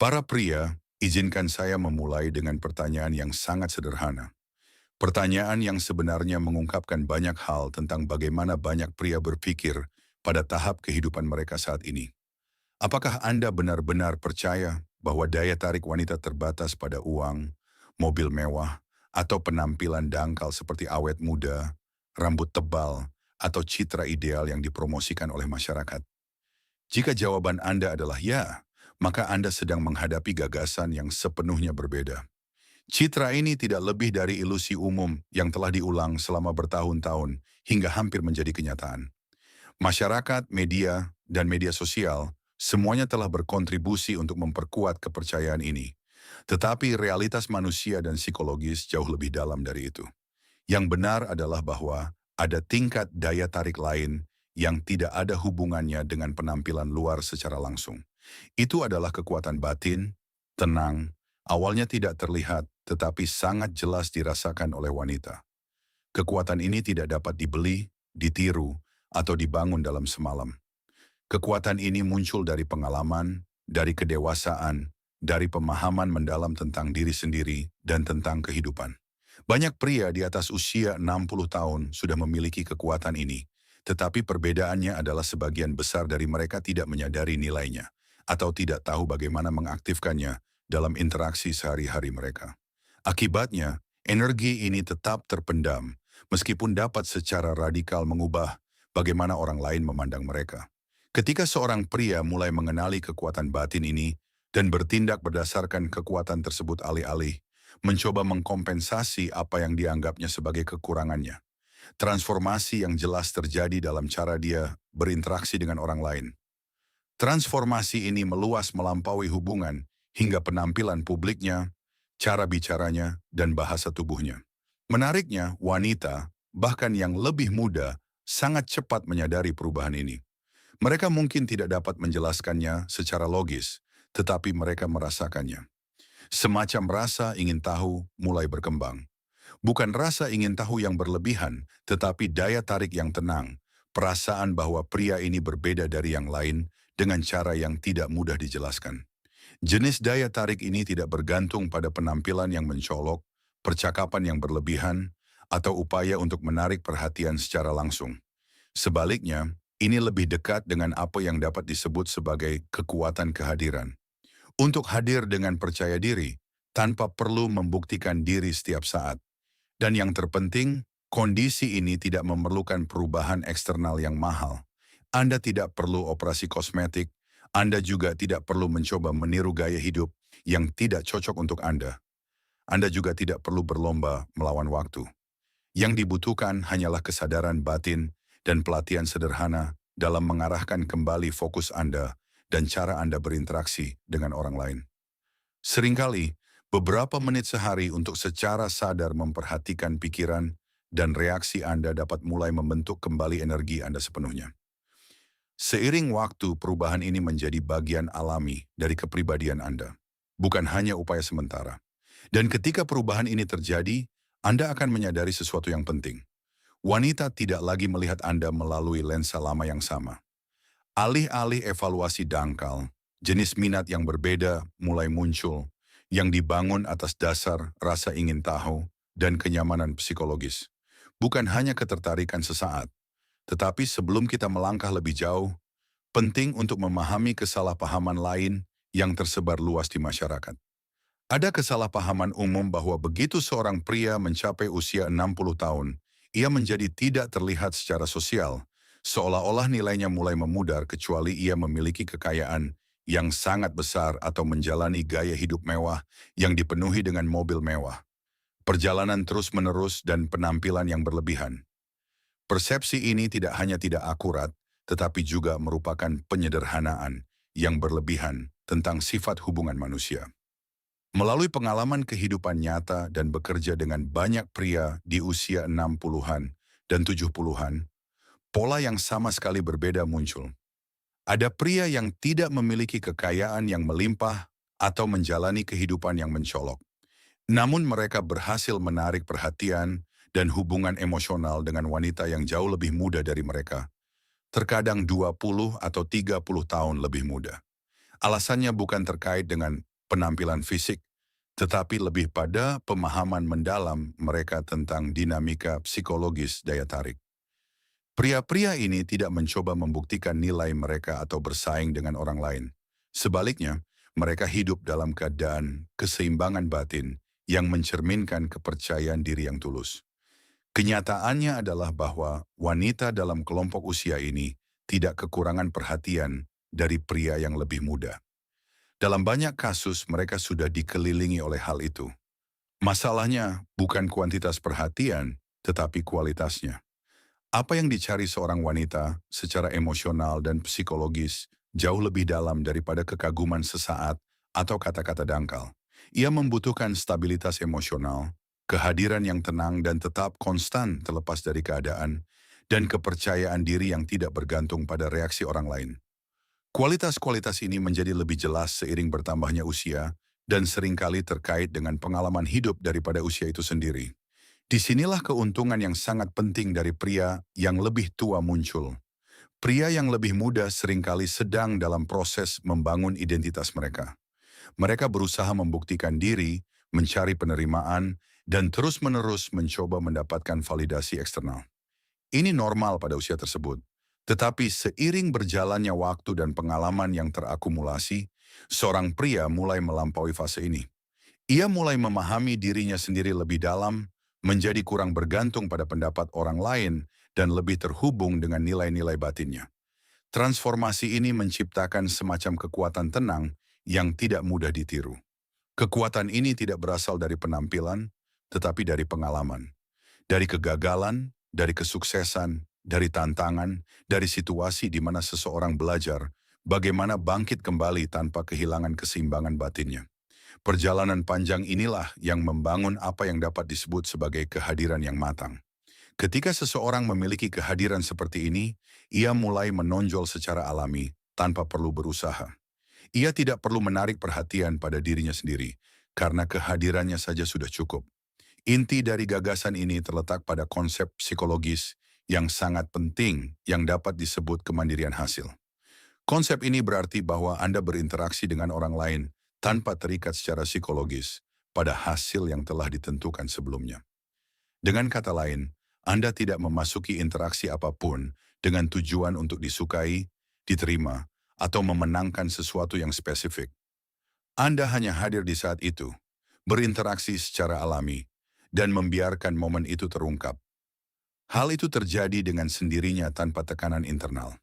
Para pria, izinkan saya memulai dengan pertanyaan yang sangat sederhana. Pertanyaan yang sebenarnya mengungkapkan banyak hal tentang bagaimana banyak pria berpikir pada tahap kehidupan mereka saat ini. Apakah Anda benar-benar percaya bahwa daya tarik wanita terbatas pada uang, mobil mewah, atau penampilan dangkal seperti awet muda, rambut tebal, atau citra ideal yang dipromosikan oleh masyarakat? Jika jawaban Anda adalah ya, maka Anda sedang menghadapi gagasan yang sepenuhnya berbeda. Citra ini tidak lebih dari ilusi umum yang telah diulang selama bertahun-tahun hingga hampir menjadi kenyataan. Masyarakat, media, dan media sosial semuanya telah berkontribusi untuk memperkuat kepercayaan ini. Tetapi realitas manusia dan psikologis jauh lebih dalam dari itu. Yang benar adalah bahwa ada tingkat daya tarik lain yang tidak ada hubungannya dengan penampilan luar secara langsung. Itu adalah kekuatan batin, tenang, awalnya tidak terlihat tetapi sangat jelas dirasakan oleh wanita. Kekuatan ini tidak dapat dibeli, ditiru, atau dibangun dalam semalam. Kekuatan ini muncul dari pengalaman, dari kedewasaan, dari pemahaman mendalam tentang diri sendiri dan tentang kehidupan. Banyak pria di atas usia 60 tahun sudah memiliki kekuatan ini, tetapi perbedaannya adalah sebagian besar dari mereka tidak menyadari nilainya atau tidak tahu bagaimana mengaktifkannya dalam interaksi sehari-hari mereka. Akibatnya, energi ini tetap terpendam, meskipun dapat secara radikal mengubah bagaimana orang lain memandang mereka. Ketika seorang pria mulai mengenali kekuatan batin ini dan bertindak berdasarkan kekuatan tersebut alih-alih, mencoba mengkompensasi apa yang dianggapnya sebagai kekurangannya. Transformasi yang jelas terjadi dalam cara dia berinteraksi dengan orang lain. Transformasi ini meluas melampaui hubungan hingga penampilan publiknya, cara bicaranya, dan bahasa tubuhnya. Menariknya, wanita, bahkan yang lebih muda, sangat cepat menyadari perubahan ini. Mereka mungkin tidak dapat menjelaskannya secara logis, tetapi mereka merasakannya. Semacam rasa ingin tahu mulai berkembang. Bukan rasa ingin tahu yang berlebihan, tetapi daya tarik yang tenang, perasaan bahwa pria ini berbeda dari yang lain dengan cara yang tidak mudah dijelaskan. Jenis daya tarik ini tidak bergantung pada penampilan yang mencolok, percakapan yang berlebihan, atau upaya untuk menarik perhatian secara langsung. Sebaliknya, ini lebih dekat dengan apa yang dapat disebut sebagai kekuatan kehadiran. Untuk hadir dengan percaya diri, tanpa perlu membuktikan diri setiap saat. Dan yang terpenting, kondisi ini tidak memerlukan perubahan eksternal yang mahal. Anda tidak perlu operasi kosmetik, Anda juga tidak perlu mencoba meniru gaya hidup yang tidak cocok untuk Anda. Anda juga tidak perlu berlomba melawan waktu. Yang dibutuhkan hanyalah kesadaran batin dan pelatihan sederhana dalam mengarahkan kembali fokus Anda dan cara Anda berinteraksi dengan orang lain. Seringkali, beberapa menit sehari untuk secara sadar memperhatikan pikiran dan reaksi Anda dapat mulai membentuk kembali energi Anda sepenuhnya. Seiring waktu, perubahan ini menjadi bagian alami dari kepribadian Anda, bukan hanya upaya sementara. Dan ketika perubahan ini terjadi, Anda akan menyadari sesuatu yang penting. Wanita tidak lagi melihat Anda melalui lensa lama yang sama. Alih-alih evaluasi dangkal, jenis minat yang berbeda mulai muncul, yang dibangun atas dasar rasa ingin tahu dan kenyamanan psikologis. Bukan hanya ketertarikan sesaat, tetapi sebelum kita melangkah lebih jauh, penting untuk memahami kesalahpahaman lain yang tersebar luas di masyarakat. Ada kesalahpahaman umum bahwa begitu seorang pria mencapai usia 60 tahun, ia menjadi tidak terlihat secara sosial, seolah-olah nilainya mulai memudar kecuali ia memiliki kekayaan yang sangat besar atau menjalani gaya hidup mewah yang dipenuhi dengan mobil mewah, perjalanan terus-menerus dan penampilan yang berlebihan. Persepsi ini tidak hanya tidak akurat, tetapi juga merupakan penyederhanaan yang berlebihan tentang sifat hubungan manusia. Melalui pengalaman kehidupan nyata dan bekerja dengan banyak pria di usia 60-an dan 70-an, pola yang sama sekali berbeda muncul. Ada pria yang tidak memiliki kekayaan yang melimpah atau menjalani kehidupan yang mencolok. Namun mereka berhasil menarik perhatian dan hubungan emosional dengan wanita yang jauh lebih muda dari mereka. Terkadang 20 atau 30 tahun lebih muda. Alasannya bukan terkait dengan penampilan fisik, tetapi lebih pada pemahaman mendalam mereka tentang dinamika psikologis daya tarik. Pria-pria ini tidak mencoba membuktikan nilai mereka atau bersaing dengan orang lain. Sebaliknya, mereka hidup dalam keadaan keseimbangan batin yang mencerminkan kepercayaan diri yang tulus. Kenyataannya adalah bahwa wanita dalam kelompok usia ini tidak kekurangan perhatian dari pria yang lebih muda. Dalam banyak kasus mereka sudah dikelilingi oleh hal itu. Masalahnya bukan kuantitas perhatian, tetapi kualitasnya. Apa yang dicari seorang wanita secara emosional dan psikologis jauh lebih dalam daripada kekaguman sesaat atau kata-kata dangkal. Ia membutuhkan stabilitas emosional, kehadiran yang tenang dan tetap konstan terlepas dari keadaan, dan kepercayaan diri yang tidak bergantung pada reaksi orang lain. Kualitas-kualitas ini menjadi lebih jelas seiring bertambahnya usia dan seringkali terkait dengan pengalaman hidup daripada usia itu sendiri. Disinilah keuntungan yang sangat penting dari pria yang lebih tua muncul. Pria yang lebih muda seringkali sedang dalam proses membangun identitas mereka. Mereka berusaha membuktikan diri, mencari penerimaan, dan terus-menerus mencoba mendapatkan validasi eksternal. Ini normal pada usia tersebut. Tetapi seiring berjalannya waktu dan pengalaman yang terakumulasi, seorang pria mulai melampaui fase ini. Ia mulai memahami dirinya sendiri lebih dalam, menjadi kurang bergantung pada pendapat orang lain, dan lebih terhubung dengan nilai-nilai batinnya. Transformasi ini menciptakan semacam kekuatan tenang yang tidak mudah ditiru. Kekuatan ini tidak berasal dari penampilan, tetapi dari pengalaman. Dari kegagalan, dari kesuksesan, dari tantangan, dari situasi di mana seseorang belajar bagaimana bangkit kembali tanpa kehilangan keseimbangan batinnya. Perjalanan panjang inilah yang membangun apa yang dapat disebut sebagai kehadiran yang matang. Ketika seseorang memiliki kehadiran seperti ini, ia mulai menonjol secara alami tanpa perlu berusaha. Ia tidak perlu menarik perhatian pada dirinya sendiri, karena kehadirannya saja sudah cukup. Inti dari gagasan ini terletak pada konsep psikologis yang sangat penting yang dapat disebut kemandirian hasil. Konsep ini berarti bahwa Anda berinteraksi dengan orang lain tanpa terikat secara psikologis pada hasil yang telah ditentukan sebelumnya. Dengan kata lain, Anda tidak memasuki interaksi apapun dengan tujuan untuk disukai, diterima, atau memenangkan sesuatu yang spesifik. Anda hanya hadir di saat itu, berinteraksi secara alami, dan membiarkan momen itu terungkap. Hal itu terjadi dengan sendirinya tanpa tekanan internal.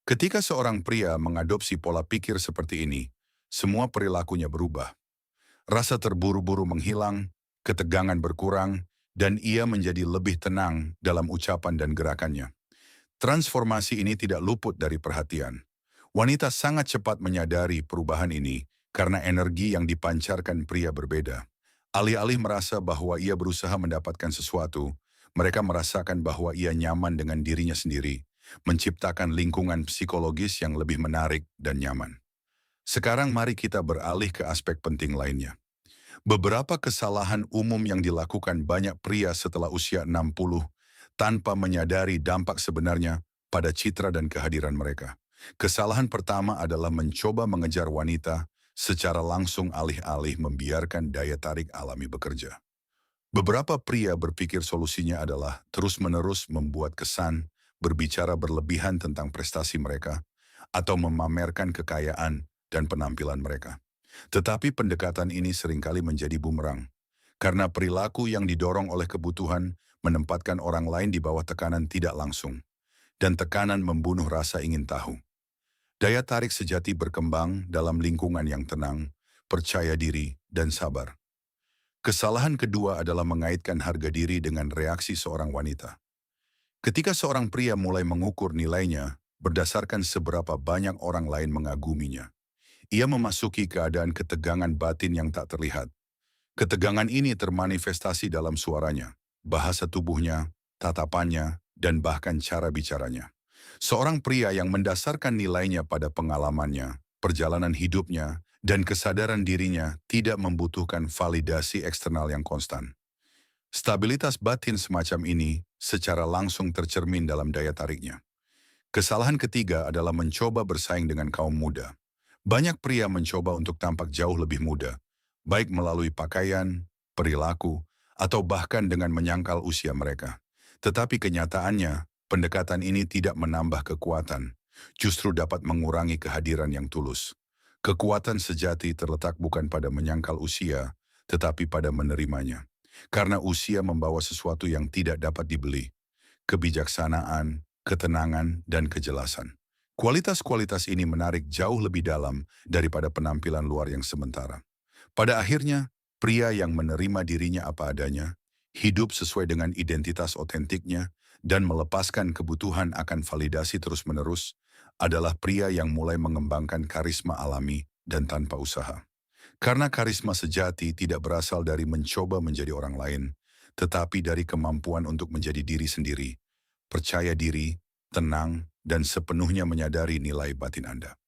Ketika seorang pria mengadopsi pola pikir seperti ini, semua perilakunya berubah. Rasa terburu-buru menghilang, ketegangan berkurang, dan ia menjadi lebih tenang dalam ucapan dan gerakannya. Transformasi ini tidak luput dari perhatian. Wanita sangat cepat menyadari perubahan ini karena energi yang dipancarkan pria berbeda. Alih-alih merasa bahwa ia berusaha mendapatkan sesuatu, mereka merasakan bahwa ia nyaman dengan dirinya sendiri, menciptakan lingkungan psikologis yang lebih menarik dan nyaman. Sekarang mari kita beralih ke aspek penting lainnya. Beberapa kesalahan umum yang dilakukan banyak pria setelah usia 60 tanpa menyadari dampak sebenarnya pada citra dan kehadiran mereka. Kesalahan pertama adalah mencoba mengejar wanita secara langsung alih-alih membiarkan daya tarik alami bekerja. Beberapa pria berpikir solusinya adalah terus-menerus membuat kesan, berbicara berlebihan tentang prestasi mereka, atau memamerkan kekayaan dan penampilan mereka. Tetapi pendekatan ini seringkali menjadi bumerang, karena perilaku yang didorong oleh kebutuhan menempatkan orang lain di bawah tekanan tidak langsung, dan tekanan membunuh rasa ingin tahu. Daya tarik sejati berkembang dalam lingkungan yang tenang, percaya diri, dan sabar. Kesalahan kedua adalah mengaitkan harga diri dengan reaksi seorang wanita. Ketika seorang pria mulai mengukur nilainya berdasarkan seberapa banyak orang lain mengaguminya, ia memasuki keadaan ketegangan batin yang tak terlihat. Ketegangan ini termanifestasi dalam suaranya, bahasa tubuhnya, tatapannya, dan bahkan cara bicaranya. Seorang pria yang mendasarkan nilainya pada pengalamannya, perjalanan hidupnya, dan kesadaran dirinya tidak membutuhkan validasi eksternal yang konstan. Stabilitas batin semacam ini secara langsung tercermin dalam daya tariknya. Kesalahan ketiga adalah mencoba bersaing dengan kaum muda. Banyak pria mencoba untuk tampak jauh lebih muda, baik melalui pakaian, perilaku, atau bahkan dengan menyangkal usia mereka. Tetapi kenyataannya, pendekatan ini tidak menambah kekuatan, justru dapat mengurangi kehadiran yang tulus. Kekuatan sejati terletak bukan pada menyangkal usia, tetapi pada menerimanya. Karena usia membawa sesuatu yang tidak dapat dibeli, kebijaksanaan, ketenangan, dan kejelasan. Kualitas-kualitas ini menarik jauh lebih dalam daripada penampilan luar yang sementara. Pada akhirnya, pria yang menerima dirinya apa adanya, hidup sesuai dengan identitas otentiknya, dan melepaskan kebutuhan akan validasi terus-menerus, adalah pria yang mulai mengembangkan karisma alami dan tanpa usaha. Karena karisma sejati tidak berasal dari mencoba menjadi orang lain, tetapi dari kemampuan untuk menjadi diri sendiri, percaya diri, tenang, dan sepenuhnya menyadari nilai batin Anda.